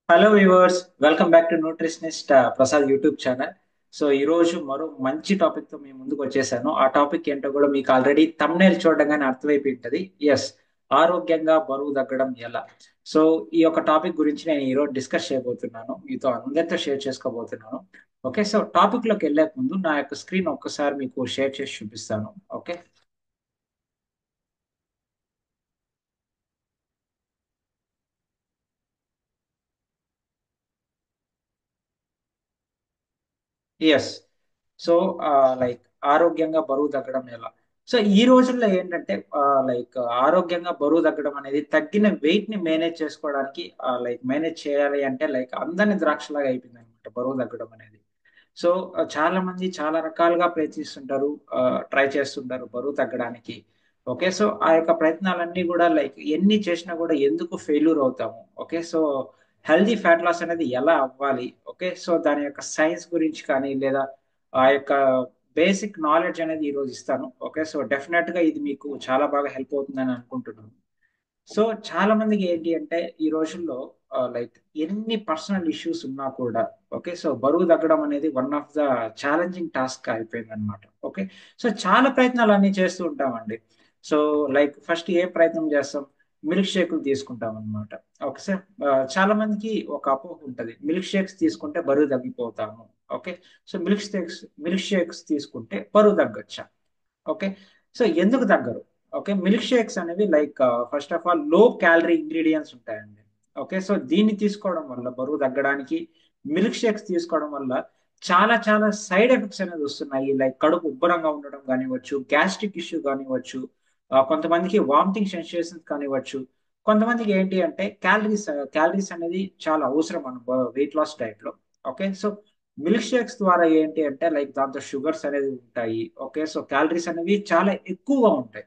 Hello viewers, welcome back to nutritionist Prasad YouTube channel. So ఈ రోజు మరో మంచి టాపిక్ తో మీ ముందుకు వచ్చేసాను. ఆ టాపిక్ ఏంటో కూడా మీకు ఆల్రెడీ థంబ్నెయిల్ చూడగానే అర్థమైపోయి ఉంటది. ఎస్, ఆరోగ్యంగా బరువు తగ్గడం ఎలా. సో ఈ యొక్క టాపిక్ గురించి నేను ఈ రోజు డిస్కస్ చేయబోతున్నాను, మీతో అందరితో షేర్ చేసుకోబోతున్నాను. ఓకే, సో టాపిక్ లోకి వెళ్ళే ముందు నా యొక్క స్క్రీన్ ఒక్కసారి మీకు షేర్ చేసి చూపిస్తాను. ఓకే. ఎస్. సో లైక్ ఆరోగ్యంగా బరువు తగ్గడం ఎలా. సో ఈ రోజుల్లో ఏంటంటే లైక్ ఆరోగ్యంగా బరువు తగ్గడం అనేది తగ్గిన వెయిట్ ని మేనేజ్ చేసుకోవడానికి లైక్ మేనేజ్ చేయాలి అంటే లైక్ అందని ద్రాక్షలాగా అయిపోయింది అనమాట బరువు తగ్గడం అనేది. సో చాలా మంది చాలా రకాలుగా ప్రయత్నిస్తుంటారు, ట్రై చేస్తుంటారు బరువు తగ్గడానికి. ఓకే, సో ఆ యొక్క ప్రయత్నాలన్నీ కూడా లైక్ ఎన్ని చేసినా కూడా ఎందుకు ఫెయిల్యూర్ అవుతాము. Okay, so healthy fat loss అనేది ఎలా అవ్వాలి. ఓకే, సో దాని యొక్క సైన్స్ గురించి కానీ లేదా ఆ యొక్క బేసిక్ నాలెడ్జ్ అనేది ఈ రోజు ఇస్తాను. ఓకే, సో డెఫినెట్ గా ఇది మీకు చాలా బాగా హెల్ప్ అవుతుందని అనుకుంటున్నాను. సో చాలా మందికి ఏంటి అంటే ఈ రోజుల్లో లైక్ ఎన్ని పర్సనల్ ఇష్యూస్ ఉన్నా కూడా ఓకే, సో బరువు తగ్గడం అనేది one of the challenging task అయిపోయింది అనమాట. ఓకే, సో చాలా ప్రయత్నాలు అన్ని చేస్తూ ఉంటామండి. సో లైక్ ఫస్ట్ ఏ ప్రయత్నం చేస్తాం, మిల్క్ షేకులు తీసుకుంటాం అనమాట. ఓకే సార్, చాలా మందికి ఒక అపోహ ఉంటుంది, మిల్క్ షేక్స్ తీసుకుంటే బరువు తగ్గిపోతాము. ఓకే, సో మిల్క్ షేక్స్ తీసుకుంటే బరువు తగ్గొచ్చా. ఓకే, సో ఎందుకు తగ్గరు. ఓకే, మిల్క్ షేక్స్ అనేవి like first of all low calorie ingredients ఉంటాయండి. ఓకే, సో దీన్ని తీసుకోవడం వల్ల బరువు తగ్గడానికి మిల్క్ షేక్స్ తీసుకోవడం వల్ల చాలా చాలా సైడ్ ఎఫెక్ట్స్ అనేది వస్తున్నాయి. లైక్ కడుపు ఉబ్బరంగా ఉండడం కానివ్వచ్చు, గ్యాస్ట్రిక్ ఇష్యూ కానివ్వచ్చు, కొంతమందికి వామిటింగ్ సెన్సేషన్స్ కానివ్వచ్చు. కొంతమందికి ఏంటి అంటే క్యాలరీస్ అనేది చాలా అవసరం మన వెయిట్ లాస్ డైట్ లో. ఓకే, సో మిల్క్ షేక్స్ ద్వారా ఏంటి అంటే లైక్ దాంతో షుగర్స్ అనేది ఉంటాయి. ఓకే, సో క్యాలరీస్ అనేవి చాలా ఎక్కువగా ఉంటాయి.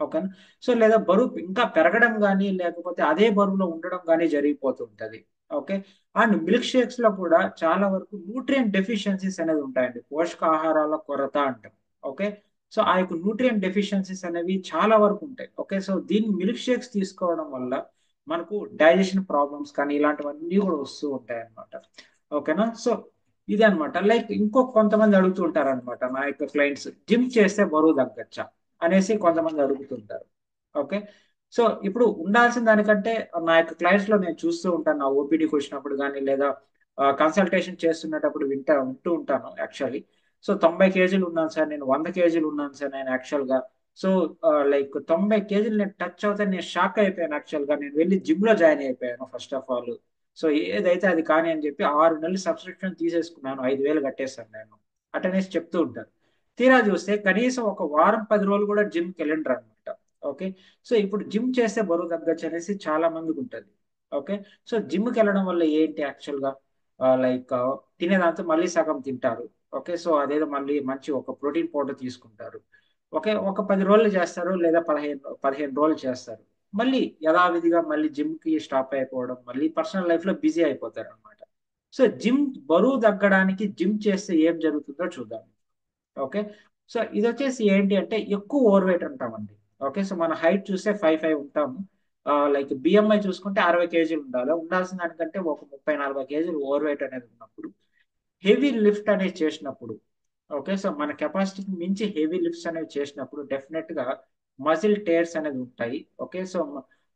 ఓకేనా. సో లేదా బరువు ఇంకా పెరగడం కానీ లేకపోతే అదే బరువులో ఉండడం కానీ జరిగిపోతుంటది. ఓకే, అండ్ మిల్క్ షేక్స్ లో కూడా చాలా వరకు న్యూట్రియం డెఫిషియన్సీస్ అనేది ఉంటాయండి, పోషకాహారాల కొరత అంటాం. ఓకే, సో ఆ యొక్క న్యూట్రియం డెఫిషియన్సీస్ అనేవి చాలా వరకు ఉంటాయి. ఓకే, సో దీన్ని మిల్క్ షేక్స్ తీసుకోవడం వల్ల మనకు డైజెషన్ ప్రాబ్లమ్స్ కానీ ఇలాంటివన్నీ కూడా వస్తూ ఉంటాయి అన్నమాట. ఓకేనా. సో ఇదే అనమాట. లైక్ ఇంకో కొంతమంది అడుగుతూ ఉంటారు అనమాట, నా యొక్క క్లయింట్స్, జిమ్ చేస్తే బరువు తగ్గచ్చా అనేసి కొంతమంది అడుగుతుంటారు. ఓకే, సో ఇప్పుడు ఉండాల్సిన దానికంటే నా యొక్క క్లయింట్స్ లో నేను చూస్తూ ఉంటాను, నా ఓపీడీకి వచ్చినప్పుడు కానీ లేదా కన్సల్టేషన్ చేస్తున్నప్పుడు వింటూ ఉంటాను యాక్చువల్లీ. సో 90 కేజీలు ఉన్నాను సార్, నేను 100 కేజీలు ఉన్నాను సార్ నేను యాక్చువల్ గా. సో లైక్ 90 కేజీలు నేను టచ్ అవుతే నేను షాక్ అయిపోయాను యాక్చువల్ గా. నేను వెళ్ళి జిమ్ లో జాయిన్ అయిపోయాను ఫస్ట్ ఆఫ్ ఆల్. సో ఏదైతే అది కానీ అని చెప్పి 6 నెలలు సబ్స్క్రిప్షన్ తీసేసుకున్నాను, 5,000 కట్టేశాను నేను. అటెండెన్స్ చెప్తూ ఉంటాను. తీరా చూస్తే కనీసం ఒక వారం 10 రోజులు కూడా జిమ్ కి వెళ్ళండి అనమాట. ఓకే, సో ఇప్పుడు జిమ్ చేస్తే బరువు తగ్గచ్చు అనేసి చాలా మందికి ఉంటుంది. ఓకే, సో జిమ్ కి వెళ్ళడం వల్ల ఏంటి యాక్చువల్ గా, లైక్ తినేదాంతో మళ్ళీ సగం తింటారు. ఓకే, సో అదేదో మళ్ళీ మంచి ఒక ప్రోటీన్ పౌడర్ తీసుకుంటారు. ఓకే, ఒక 10 రోజులు చేస్తారు లేదా 15 రోజులు చేస్తారు. మళ్ళీ యథావిధిగా మళ్ళీ జిమ్ కి స్టాప్ అయిపోవడం, మళ్ళీ పర్సనల్ లైఫ్ లో బిజీ అయిపోతారు అనమాట. సో జిమ్ బరువు తగ్గడానికి జిమ్ చేస్తే ఏం జరుగుతుందో చూద్దాం. ఓకే, సో ఇది వచ్చేసి ఏంటి అంటే ఎక్కువ ఓవర్ వెయిట్ ఉంటామండి. ఓకే, సో మన హైట్ చూస్తే 5'5" ఉంటాము. లైక్ బిఎంఐ చూసుకుంటే 60 కేజీలు ఉండాలి. ఉండాల్సిన దానికంటే ఒక 30-40 కేజీలు ఓవర్ వెయిట్ అనేది ఉన్నప్పుడు హెవీ లిఫ్ట్ అనేది చేసినప్పుడు, ఓకే, సో మన కెపాసిటీకి మించి హెవీ లిఫ్ట్స్ అనేవి చేసినప్పుడు డెఫినెట్ గా మజిల్ టేర్స్ అనేది ఉంటాయి. ఓకే, సో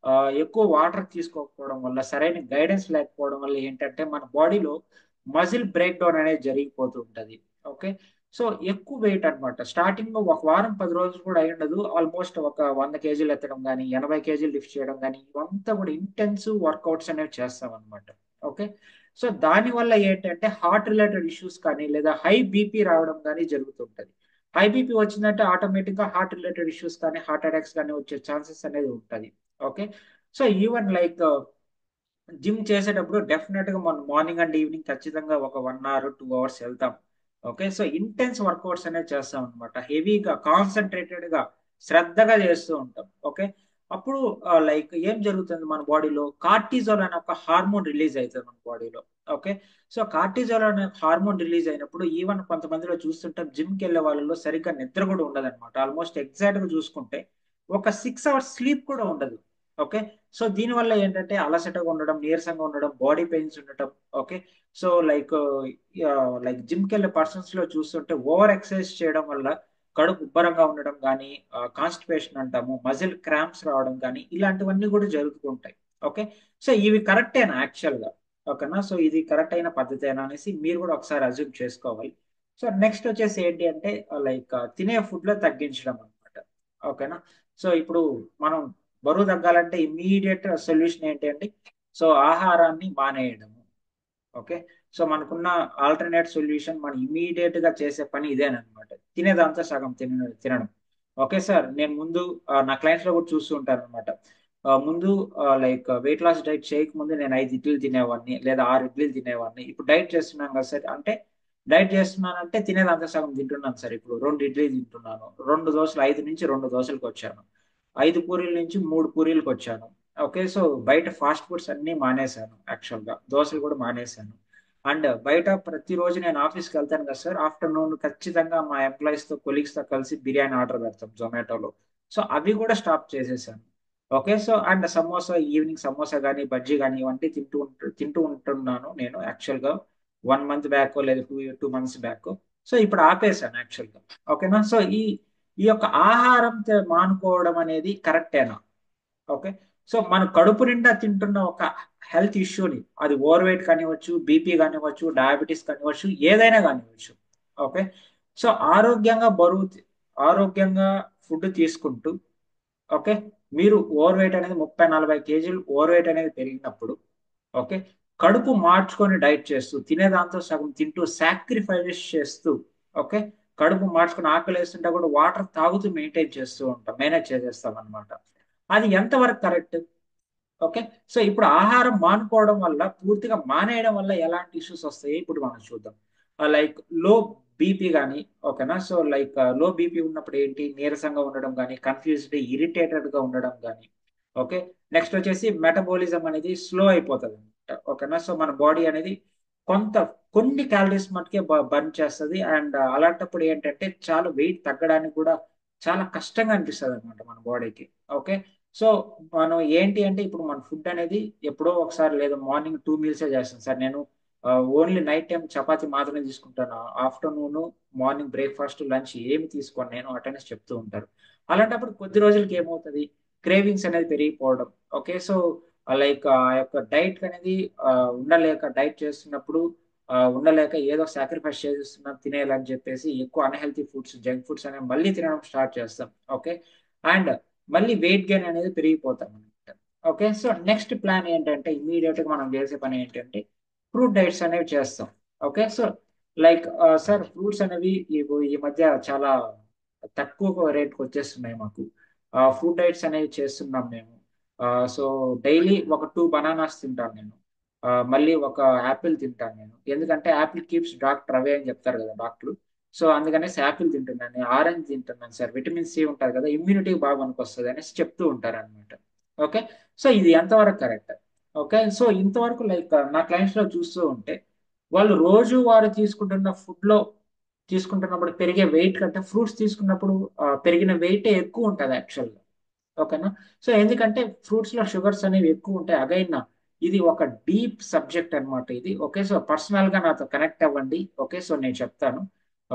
ఆ, ఎక్కువ వాటర్ తీసుకోకపోవడం వల్ల, సరైన గైడెన్స్ లేకపోవడం వల్ల ఏంటంటే మన బాడీలో మజిల్ బ్రేక్ డౌన్ అనేది జరిగిపోతూ ఉంటది. ఓకే, సో ఎక్కువ వెయిట్ అన్నమాట. స్టార్టింగ్ లో ఒక వారం 10 రోజులు కూడా అయి ఉండదు, ఆల్మోస్ట్ ఒక 100 కేజీలు ఎత్తడం కానీ 80 కేజీలు లిఫ్ట్ చేయడం కానీ ఇవంతా కూడా ఇంటెన్సివ్ వర్కౌట్స్ అనేవి చేస్తాం అనమాట. ఓకే, సో దాని వల్ల ఏంటంటే హార్ట్ రిలేటెడ్ ఇష్యూస్ కానీ లేదా హై బీపీ రావడం కానీ జరుగుతుంటది. హై బీపీ వచ్చిందంటే ఆటోమేటిక్ గా హార్ట్ రిలేటెడ్ ఇష్యూస్ కానీ హార్ట్ అటాక్స్ కానీ వచ్చే ఛాన్సెస్ అనేది ఉంటది. Okay, so even like gym చేసేటప్పుడు డెఫినెట్ గా మనం మార్నింగ్ అండ్ ఈవినింగ్ ఖచ్చితంగా ఒక 1 hour 2 hours వెళ్తాం. ఓకే, సో ఇంటెన్స్ వర్కౌట్స్ అనేది చేస్తాం అనమాట, హెవీగా కాన్సన్ట్రేటెడ్ గా శ్రద్ధగా చేస్తూ ఉంటాం. ఓకే, అప్పుడు లైక్ ఏం జరుగుతుంది మన బాడీలో, కార్టిజోల్ అనే ఒక హార్మోన్ రిలీజ్ అవుతుంది మన బాడీలో. ఓకే, సో కార్టిజోల్ అనే హార్మోన్ రిలీజ్ అయినప్పుడు ఈవెన్ కొంతమందిలో చూస్తుంటాం, జిమ్ కి వెళ్ళే వాళ్ళలో సరిగ్గా నిద్ర కూడా ఉండదు అనమాట. ఆల్మోస్ట్ ఎగ్జాక్ట్ గా చూసుకుంటే ఒక 6 hours స్లీప్ కూడా ఉండదు. ఓకే. సో దీనివల్ల ఏంటంటే అలసటగా ఉండడం, నీరసంగా ఉండడం, బాడీ పెయిన్స్ ఉండటం. ఓకే. సో లైక్ జిమ్‌కి వెళ్ళే పర్సన్స్ లో చూస్తుంటే ఓవర్ ఎక్సర్సైజ్ చేయడం వల్ల కడుపు ఉబ్బరంగా ఉండడం కానీ, కాన్స్టిపేషన్ అంటాము, మజిల్ క్రాంప్స్ రావడం కానీ ఇలాంటివన్నీ కూడా జరుగుతూ ఉంటాయి. ఓకే. సో ఇవి కరెక్టేనా యాక్చువల్‌గా? ఓకేనా? సో ఇది కరెక్ట్ అయిన పద్ధతేనా అనేసి మీరు కూడా ఒకసారి అజ్యూమ్ చేసుకోవాలి. సో నెక్స్ట్ వచ్చేసి ఏంటి అంటే లైక్ తినే ఫుడ్ లో తగ్గించడం అనమాట. ఓకేనా? సో ఇప్పుడు మనం బరువు తగ్గాలంటే ఇమ్మీడియట్ సొల్యూషన్ ఏంటి అంటే సో ఆహారాన్ని మానేయడం. ఓకే. సో మనకున్న ఆల్టర్నేట్ సొల్యూషన్ మనం ఇమీడియట్ గా చేసే పని ఇదేనమాట. తినేదాంతో సగం తినడం. ఓకే సార్, నేను ముందు నా క్లయింట్స్ లో కూడా చూస్తూ ఉంటాను అనమాట. ముందు లైక్ వెయిట్ లాస్ డైట్ చేయక ముందు నేను 5 ఇడ్లీలు తినేవాడిని లేదా 6 ఇడ్లీలు తినేవాడిని. ఇప్పుడు డైట్ చేస్తున్నాను కదా సార్ అంటే డైట్ చేస్తున్నానంటే తినేదాంతో సగం తింటున్నాను సార్. ఇప్పుడు 2 ఇడ్లీ తింటున్నాను, 2 దోశలు, 5 నుంచి 2 దోశలకు వచ్చాను, 5 పూరీల నుంచి 3 పూరీలకు వచ్చాను. ఓకే. సో బయట ఫాస్ట్ ఫుడ్స్ అన్ని మానేశాను, యాక్చువల్ గా దోశలు కూడా మానేశాను. అండ్ బయట ప్రతిరోజు నేను ఆఫీస్కి వెళ్తాను కదా సార్, ఆఫ్టర్నూన్ ఖచ్చితంగా మా ఎంప్లాయీస్ తో కొలీగ్స్ తో కలిసి బిర్యానీ ఆర్డర్ పెడతాం జొమాటోలో. సో అవి కూడా స్టాప్ చేసేసాను. Okay. So and samosa, evening samosa కానీ బజ్జీ కానీ ఇవన్నీ తింటూ ఉంటున్నాను నేను యాక్చువల్ గా 1 మంత్ బ్యాక్ లేదా టూ మంత్స్ బ్యాక్. సో ఇప్పుడు ఆపేసాను యాక్చువల్ గా. ఓకేనా? సో ఈ యొక్క ఆహారం మానుకోవడం అనేది కరెక్టేనా? ఓకే. సో మన కడుపు నిండా తింటున్న ఒక హెల్త్ ఇష్యూని, అది ఓవర్ వెయిట్ కానివ్వచ్చు, బీపీ కానివ్వచ్చు, డయాబెటీస్ కానివ్వచ్చు, ఏదైనా కానివ్వచ్చు. ఓకే. సో ఆరోగ్యంగా ఫుడ్ తీసుకుంటూ, ఓకే, మీరు ఓవర్ వెయిట్ అనేది 30-40 కేజీలు ఓవర్ వెయిట్ అనేది పెరిగినప్పుడు, ఓకే, కడుపు మార్చుకొని డైట్ చేస్తూ తినేదాంతో సగం తింటూ సాక్రిఫైజెస్ చేస్తూ, ఓకే, కడుపు మార్చుకొని ఆకలి వేస్తుంటే కూడా వాటర్ తాగుతూ మేనేజ్ చేసేస్తాం అనమాట. అది ఎంతవరకు కరెక్ట్? ఓకే. సో ఇప్పుడు ఆహారం మానుకోవడం వల్ల, పూర్తిగా మానేయడం వల్ల ఎలాంటి ఇష్యూస్ వస్తాయి ఇప్పుడు మనం చూద్దాం. లైక్ లో బీపీ కానీ, ఓకేనా? సో లైక్ లో బీపీ ఉన్నప్పుడు ఏంటి, నీరసంగా ఉండడం కానీ, కన్ఫ్యూజ్డ్ ఇరిటేటెడ్ గా ఉండడం కానీ. ఓకే. నెక్స్ట్ వచ్చేసి మెటబాలిజం అనేది స్లో అయిపోతుంది అనమాట. ఓకేనా? సో మన బాడీ అనేది కొంత కొన్ని క్యాలరీస్ మటుకే బర్న్ చేస్తుంది. అండ్ అలాంటప్పుడు ఏంటంటే చాలా వెయిట్ తగ్గడానికి కూడా చాలా కష్టంగా అనిపిస్తుంది అనమాట మన బాడీకి. ఓకే. సో మనం ఏంటి అంటే ఇప్పుడు మన ఫుడ్ అనేది ఎప్పుడో ఒకసారి లేదా మార్నింగ్ 2 మీల్సే చేస్తాను సార్ నేను. ఓన్లీ నైట్ టైం చపాతి మాత్రమే తీసుకుంటాను. ఆఫ్టర్నూన్, మార్నింగ్ బ్రేక్ఫాస్ట్, లంచ్ ఏమి తీసుకోను నేను అటెండెన్స్ చెప్తూ ఉంటారు. అలాంటప్పుడు కొద్ది రోజులకి ఏమవుతుంది, క్రేవింగ్స్ అనేది పెరిగిపోవడం. ఓకే. సో లైక్ ఆ యొక్క డైట్ అనేది ఉండలేక, డైట్ చేస్తున్నప్పుడు ఉండలేక ఏదో సాక్రిఫైస్ చేస్తున్నాం తినేయాలని చెప్పేసి ఎక్కువ అన్హెల్తీ ఫుడ్స్, జంక్ ఫుడ్స్ అనేవి మళ్ళీ తినడం స్టార్ట్ చేస్తాం. ఓకే. అండ్ మళ్ళీ వెయిట్ గెయిన్ అనేది పెరిగిపోతాం అనమాట. ఓకే. సో నెక్స్ట్ ప్లాన్ ఏంటంటే ఇమీడియట్ గా మనం చేసే పని ఏంటంటే ఫ్రూట్ డైట్స్ అనేవి చేస్తాం. Okay. So like sir fruits అనేవి ఈ మధ్య చాలా తక్కువ రేట్కి వచ్చేస్తున్నాయి మాకు. ఫ్రూట్ డైట్స్ అనేవి చేస్తున్నాం మేము. సో డైలీ ఒక 2 బనానాస్ తింటాను నేను. మళ్ళీ ఒక యాపిల్ తింటాను నేను. ఎందుకంటే యాపిల్ కీప్స్ డాక్టర్ అవే అని చెప్తారు కదా డాక్టర్. సో అందుకనేసి యాపిల్ తింటున్నాను, ఆరెంజ్ తింటున్నాను సార్, విటమిన్ సి ఉంటుంది కదా, ఇమ్యూనిటీ బాగా పనికొస్తుంది అనేసి చెప్తూ ఉంటారు అనమాట. ఓకే. సో ఇది ఎంతవరకు కరెక్ట్? ఓకే. సో ఇంతవరకు లైక్ నా క్లయింట్స్ లో చూస్తూ ఉంటే వాళ్ళు రోజు వారు తీసుకుంటున్న ఫుడ్ లో తీసుకుంటున్నప్పుడు పెరిగే వెయిట్ కంటే ఫ్రూట్స్ తీసుకున్నప్పుడు పెరిగిన వెయిటే ఎక్కువ ఉంటుంది యాక్చువల్గా. ఓకేనా? సో ఎందుకంటే ఫ్రూట్స్ లో షుగర్స్ అనేవి ఎక్కువ ఉంటాయి. అగైన్ ఇది ఒక డీప్ సబ్జెక్ట్ అన్నమాట ఇది. ఓకే. సో పర్సనల్ గా నాతో కనెక్ట్ అవ్వండి. ఓకే. సో నేను చెప్తాను.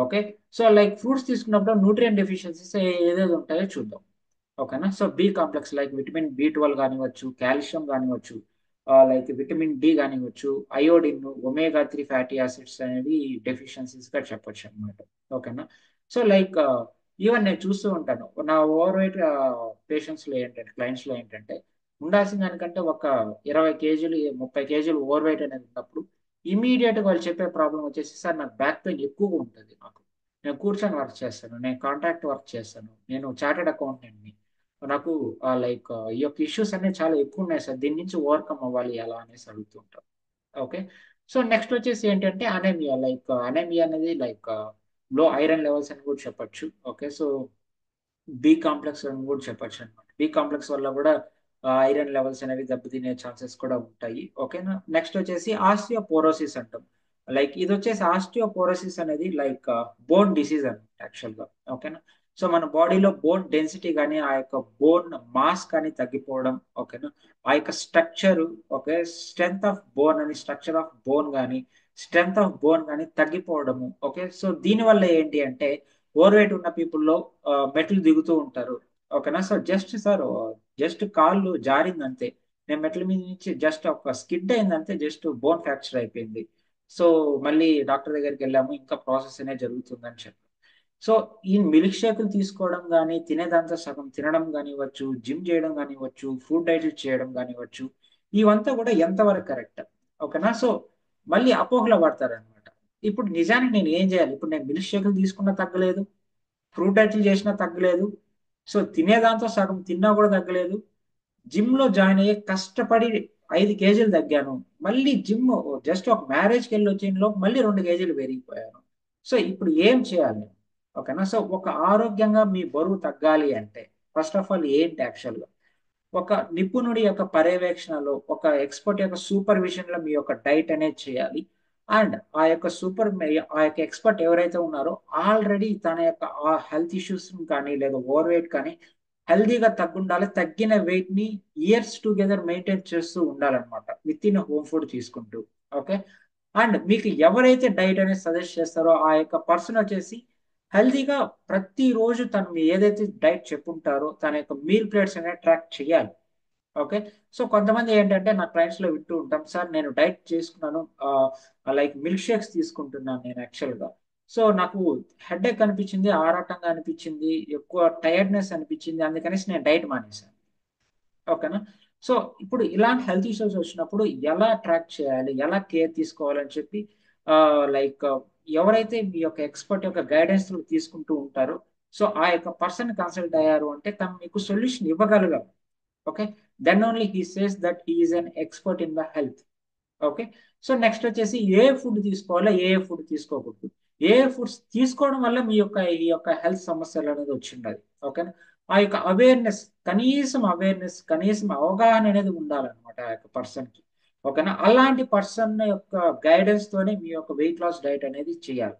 ఓకే. సో లైక్ ఫ్రూట్స్ తీసుకున్నప్పుడు న్యూట్రియన్ డెఫిషియన్సీస్ ఏదేది ఉంటాయో చూద్దాం. ఓకేనా? So B complex like vitamin B12 కానివ్వచ్చు, కాల్షియం కానివ్వచ్చు, లైక్ విటమిన్ డి కానివ్వచ్చు, అయోడిన్, ఒమేగా 3 ఫ్యాటీ యాసిడ్స్ అనేవి డెఫిషియన్సీస్ గా చెప్పొచ్చు అనమాట. ఓకేనా? సో లైక్ ఈవెన్ నేను చూస్తూ ఉంటాను నా ఓవర్ వెయిట్ పేషెంట్స్ లో ఏంటంటే, క్లయింట్స్ లో ఏంటంటే ఉండాల్సిన దానికంటే ఒక 20 కేజీలు, 30 కేజీలు ఓవర్ వెయిట్ అనేది ఉన్నప్పుడు ఇమీడియట్ గా వాళ్ళు చెప్పే ప్రాబ్లం వచ్చేసి సార్ నాకు బ్యాక్ పెయిన్ ఎక్కువగా ఉంటుంది నాకు, నేను కూర్చొని వర్క్ చేస్తాను, నేను కాంట్రాక్ట్ వర్క్ చేస్తాను, నేను చార్టెడ్ అకౌంటెంట్ని, నాకు లైక్ ఈ యొక్క ఇష్యూస్ అనేవి చాలా ఎక్కువ ఉన్నాయి సార్, దీని నుంచి ఓవర్కమ్ అవ్వాలి ఎలా అనేసి అడుగుతుంటారు. ఓకే. సో నెక్స్ట్ వచ్చేసి ఏంటంటే అనేమియా, లైక్ అనేమియా అనేది లైక్ లో ఐరన్ లెవెల్స్ అని కూడా చెప్పొచ్చు. ఓకే. సో బి కాంప్లెక్స్ అని కూడా చెప్పొచ్చు అనమాట. బి కాంప్లెక్స్ వల్ల కూడా ఐరన్ లెవెల్స్ అనేవి దెబ్బతినే ఛాన్సెస్ కూడా ఉంటాయి. ఓకేనా? నెక్స్ట్ వచ్చేసి ఆస్టియోపోరోసిస్ అంటాం. లైక్ ఇది వచ్చేసి ఆస్టియోపోరోసిస్ అనేది లైక్ బోన్ డిసీజ్ అనమాట యాక్చువల్ గా. ఓకేనా? సో మన బాడీలో బోన్ డెన్సిటీ కానీ ఆ యొక్క బోన్ మాస్ కానీ తగ్గిపోవడం, ఓకేనా. ఆ యొక్క structure, okay, strength of bone అని, స్ట్రక్చర్ ఆఫ్ బోన్ కానీ, స్ట్రెంగ్త్ ఆఫ్ బోన్ కానీ తగ్గిపోవడము, ఓకే. సో దీని వల్ల ఏంటి అంటే ఓవర్ వెయిట్ ఉన్న పీపుల్లో మెట్లు దిగుతూ ఉంటారు, ఓకేనా. సో జస్ట్ సార్, జస్ట్ కాళ్ళు జారిందంతే, నేను మెట్ల మీద నుంచి జస్ట్ ఒక స్కిడ్ అయిందంతే, జస్ట్ బోన్ ఫ్రాక్చర్ అయిపోయింది. సో మళ్ళీ డాక్టర్ దగ్గరికి వెళ్ళాము, ఇంకా ప్రాసెస్ అనేది జరుగుతుందని చెప్పి. సో ఈ మిల్క్ షేకులు తీసుకోవడం కానీ, తినేదాంతో సగం తినడం కానివ్వచ్చు, జిమ్ చేయడం కానివ్వచ్చు, ఫుడ్ డైట్ చేయడం కానివ్వచ్చు, ఇవంతా కూడా ఎంతవరకు కరెక్ట్, ఓకేనా. సో మళ్ళీ అపోహలో పడతారనమాట. ఇప్పుడు నిజానికి నేను ఏం చేయాలి? ఇప్పుడు నేను మిల్క్ షేకులు తీసుకున్నా తగ్గలేదు, ఫ్రూట్ డైట్లు చేసినా తగ్గలేదు, సో తినేదాంతో సగం తిన్నా కూడా తగ్గలేదు, జిమ్ లో జాయిన్ అయ్యి కష్టపడి 5 కేజీలు తగ్గాను, మళ్ళీ జిమ్ జస్ట్ ఒక మ్యారేజ్కి వెళ్ళి వచ్చేలో మళ్ళీ 2 కేజీలు పెరిగిపోయాను. సో ఇప్పుడు ఏం చేయాలి? ఓకేనా. సో ఒక ఆరోగ్యంగా మీ బరువు తగ్గాలి అంటే ఫస్ట్ ఆఫ్ ఆల్ ఏంటి యాక్చువల్గా, ఒక నిపుణుడి యొక్క పర్యవేక్షణలో, ఒక ఎక్స్పర్ట్ యొక్క సూపర్విజన్ లో మీ యొక్క డైట్ అనేది చేయాలి. అండ్ ఆ యొక్క ఆ యొక్క ఎక్స్పర్ట్ ఎవరైతే ఉన్నారో ఆల్రెడీ తన యొక్క ఆ హెల్త్ ఇష్యూస్ కానీ లేదా ఓవర్ వెయిట్ కానీ హెల్దీగా తగ్గుండాలి, తగ్గిన వెయిట్ ని ఇయర్స్ టుగెదర్ మెయింటైన్ చేస్తూ ఉండాలన్నమాట, విత్ ఇన్ హోమ్ ఫుడ్ తీసుకుంటూ, ఓకే. అండ్ మీకు ఎవరైతే డైట్ అనేది సజెస్ట్ చేస్తారో ఆ యొక్క పర్సన్ వచ్చేసి హెల్దీగా ప్రతిరోజు తను ఏదైతే డైట్ చెప్పుంటారో తన యొక్క మీల్ ప్లేట్స్ అనేది ట్రాక్ చేయాలి, ఓకే. సో కొంతమంది ఏంటంటే నా క్లయింట్స్ లో వింటూ ఉంటాం, సార్ నేను డైట్ చేసుకున్నాను, లైక్ మిల్క్ షేక్స్ తీసుకుంటున్నాను నేను యాక్చువల్ గా, సో నాకు హెడేక్ అనిపించింది, ఆరాటంగా అనిపించింది, ఎక్కువ టైర్డ్నెస్ అనిపించింది, అందుకనేసి నేను డైట్ మానేశాను, ఓకేనా. సో ఇప్పుడు ఇలాంటి హెల్త్ ఇష్యూస్ వచ్చినప్పుడు ఎలా ట్రాక్ చేయాలి, ఎలా కేర్ తీసుకోవాలని చెప్పి లైక్ ఎవరైతే మీ యొక్క ఎక్స్పర్ట్ యొక్క గైడెన్స్ తీసుకుంటూ ఉంటారో, సో ఆ యొక్క పర్సన్ కన్సల్ట్ అయ్యారు అంటే తను మీకు సొల్యూషన్ ఇవ్వగలగాలి, okay. Then only he says that he is an expert in the health, okay. So next వచ్చేసి ఏ ఫుడ్ తీసుకోవాలో, ఏ ఫుడ్ తీసుకోకూడదు, ఏ ఫుడ్స్ తీసుకోవడం వల్ల మీ యొక్క ఈ యొక్క హెల్త్ సమస్యలు అనేది వచ్చిండదు, ఓకేనా. ఆ యొక్క అవేర్నెస్, కనీసం అవగాహన అనేది ఉండాలన్నమాట ఆ యొక్క పర్సన్ కి, ఓకేనా. అలాంటి పర్సన్ యొక్క గైడెన్స్ తోనే మీ యొక్క వెయిట్ లాస్ డైట్ అనేది చేయాలి,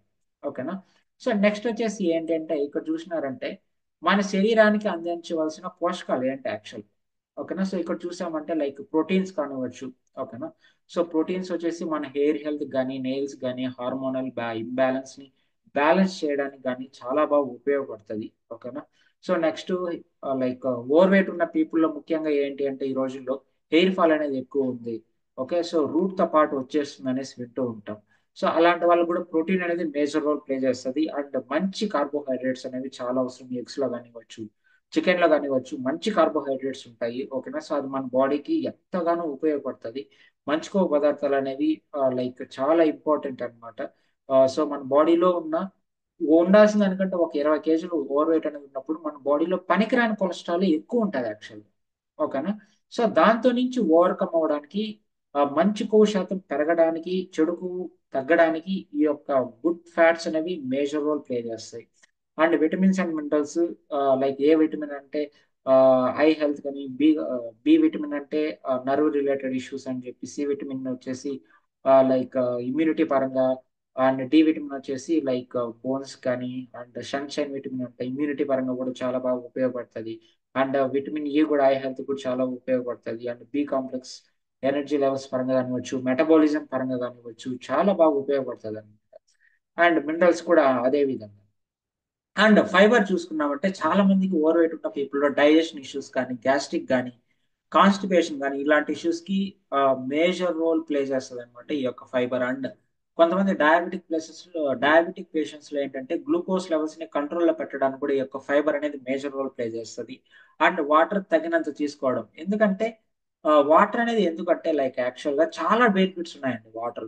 ఓకేనా. సో నెక్స్ట్ వచ్చేసి ఏంటంటే ఇక్కడ చూసినారంటే మన శరీరానికి అందించవలసిన పోషకాలు ఏంటి యాక్చువల్, ఓకేనా. సో ఇక్కడ చూసామంటే లైక్ ప్రోటీన్స్ కానివ్వచ్చు, ఓకేనా. సో ప్రోటీన్స్ వచ్చేసి మన హెయిర్ హెల్త్ కానీ, నెయిల్స్ కానీ, హార్మోనల్ ఇంబ్యాలెన్స్ ని బ్యాలెన్స్ చేయడానికి కానీ చాలా బాగా ఉపయోగపడుతుంది, ఓకేనా. So next like over weight ఉన్న పీపుల్లో ముఖ్యంగా ఏంటి అంటే ఈ రోజుల్లో హెయిర్ ఫాల్ అనేది ఎక్కువ ఉంది, ఓకే. సో రూట్ తో పాటు వచ్చేస్తుంది అనేసి వింటూ ఉంటాం. సో అలాంటి వాళ్ళు కూడా ప్రోటీన్ అనేది మేజర్ రోల్ ప్లే చేస్తుంది. అండ్ మంచి కార్బోహైడ్రేట్స్ అనేవి చాలా అవసరం, ఎగ్స్ లో కానివ్వచ్చు, చికెన్ లో కానివ్వచ్చు, మంచి కార్బోహైడ్రేట్స్ ఉంటాయి, ఓకేనా. సో అది మన బాడీకి ఎంతగానో ఉపయోగపడుతుంది. మంచి కొవ్వు పదార్థాలు అనేవి లైక్ చాలా ఇంపార్టెంట్ అనమాట. సో మన బాడీలో ఉండాల్సిన దానికంటే ఒక 20 కేజీలు ఓవర్ వెయిట్ అనేది ఉన్నప్పుడు మన బాడీలో పనికిరాని కొలెస్ట్రాల్ ఎక్కువ ఉంటుంది యాక్చువల్గా, ఓకేనా. సో దాంతో నుంచి ఓవర్కమ్ అవడానికి, మంచి కొవ్వు శాతం పెరగడానికి, చెడు కొవ్వు తగ్గడానికి ఈ యొక్క గుడ్ ఫ్యాట్స్ అనేవి మేజర్ రోల్ ప్లే చేస్తాయి. And vitamins and minerals, like A vitamin అంటే ఐ హెల్త్ కానీ, బి విటమిన్ అంటే నర్వ్ రిలేటెడ్ ఇష్యూస్ అని చెప్పి, సి విటమిన్ వచ్చేసి లైక్ ఇమ్యూనిటీ పరంగా, అండ్ డి విటమిన్ వచ్చేసి లైక్ బోన్స్ కానీ, అండ్ సన్షైన్ విటమిన్ అంటే ఇమ్యూనిటీ పరంగా కూడా చాలా బాగా ఉపయోగపడుతుంది. అండ్ విటమిన్ ఈ కూడా ఐ హెల్త్ కూడా చాలా ఉపయోగపడుతుంది. And B complex energy levels పరంగా కానివ్వచ్చు, మెటబాలిజం పరంగా కానివ్వచ్చు, చాలా బాగా ఉపయోగపడుతుంది అనమాట. అండ్ మినరల్స్ కూడా అదే విధంగా. అండ్ ఫైబర్ చూసుకున్నామంటే చాలా మందికి ఓవర్ వెయిట్ ఉన్న పీపుల్ లో డైజెషన్ ఇష్యూస్ కానీ, గ్యాస్ట్రిక్ కానీ, కాన్స్టిపేషన్ కానీ ఇలాంటి ఇష్యూస్ కి మేజర్ రోల్ ప్లే చేస్తుంది అనమాట ఈ యొక్క ఫైబర్. అండ్ కొంతమంది డయాబెటిక్ పేషెంట్స్ లో ఏంటంటే గ్లూకోజ్ లెవెల్స్ ని కంట్రోల్లో పెట్టడానికి కూడా ఈ యొక్క ఫైబర్ అనేది మేజర్ రోల్ ప్లే చేస్తుంది. అండ్ వాటర్ తగినంత తీసుకోవడం, ఎందుకంటే వాటర్ అనేది ఎందుకంటే లైక్ యాక్చువల్ గా చాలా బెనిఫిట్స్ ఉన్నాయండి వాటర్,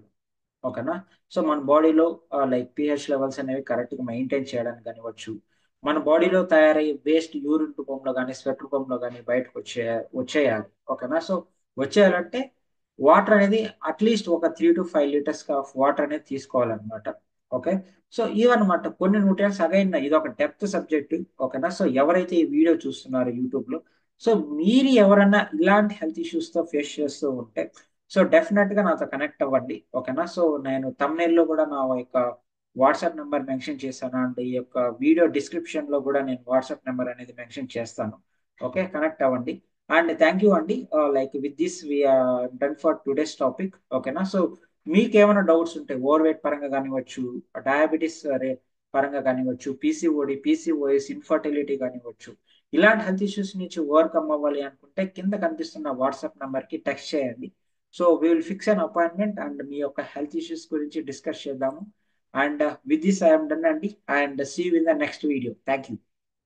ఓకేనా. సో మన బాడీలో లైక్ పిహెచ్ లెవెల్స్ అనేవి కరెక్ట్ గా మెయింటైన్ చేయడానికి కానివ్వచ్చు, మన బాడీలో తయారయ్యే వేస్ట్ యూరిన్ రూపంలో కానీ, స్వెట్ రూపంలో కానీ బయటకు వచ్చేయాలి, ఓకేనా. సో వచ్చేయాలంటే వాటర్ అనేది అట్లీస్ట్ ఒక 3 to 5 లీటర్స్ ఆఫ్ వాటర్ అనేది తీసుకోవాలన్నమాట, ఓకే. సో ఇవన్నమాట కొన్ని న్యూట్రియన్స్. అగైన్ ఇది ఒక డెప్త్ సబ్జెక్ట్, ఓకేనా. సో ఎవరైతే ఈ వీడియో చూస్తున్నారో యూట్యూబ్ లో, సో మీరు ఎవరన్నా ఇలాంటి హెల్త్ ఇష్యూస్ తో ఫేస్ చేస్తూ ఉంటే సో డెఫినెట్ గా నాతో కనెక్ట్ అవ్వండి, ఓకేనా. సో నేను thumbnail లో కూడా నా యొక్క వాట్సాప్ నెంబర్ మెన్షన్ చేశాను, అండ్ ఈ యొక్క వీడియో డిస్క్రిప్షన్ లో కూడా నేను వాట్సాప్ నెంబర్ అనేది మెన్షన్ చేస్తాను. ఓకే, కనెక్ట్ అవ్వండి. అండ్ థ్యాంక్ యూ అండి. Like with this we done for today's topic. ఓకేనా? సో మీకు ఏమైనా డౌట్స్ ఉంటే ఓవర్ వెయిట్ పరంగా కానివ్వచ్చు, డయాబెటీస్ పరంగా కానివ్వచ్చు, పీసీఓడి, పీసీఓఎస్, ఇన్ఫర్టిలిటీ కానివ్వచ్చు, ఇలాంటి హెల్త్ ఇష్యూస్ నుంచి ఓవర్కమ్ అవ్వాలి అనుకుంటే కింద కనిపిస్తున్న వాట్సాప్ నెంబర్ కి టెక్స్ట్ చేయండి. So we will fix an appointment and మీ యొక్క హెల్త్ ఇష్యూస్ గురించి డిస్కస్ చేద్దాము. And with this I'm done అండి, and see you in the next video. Thank you.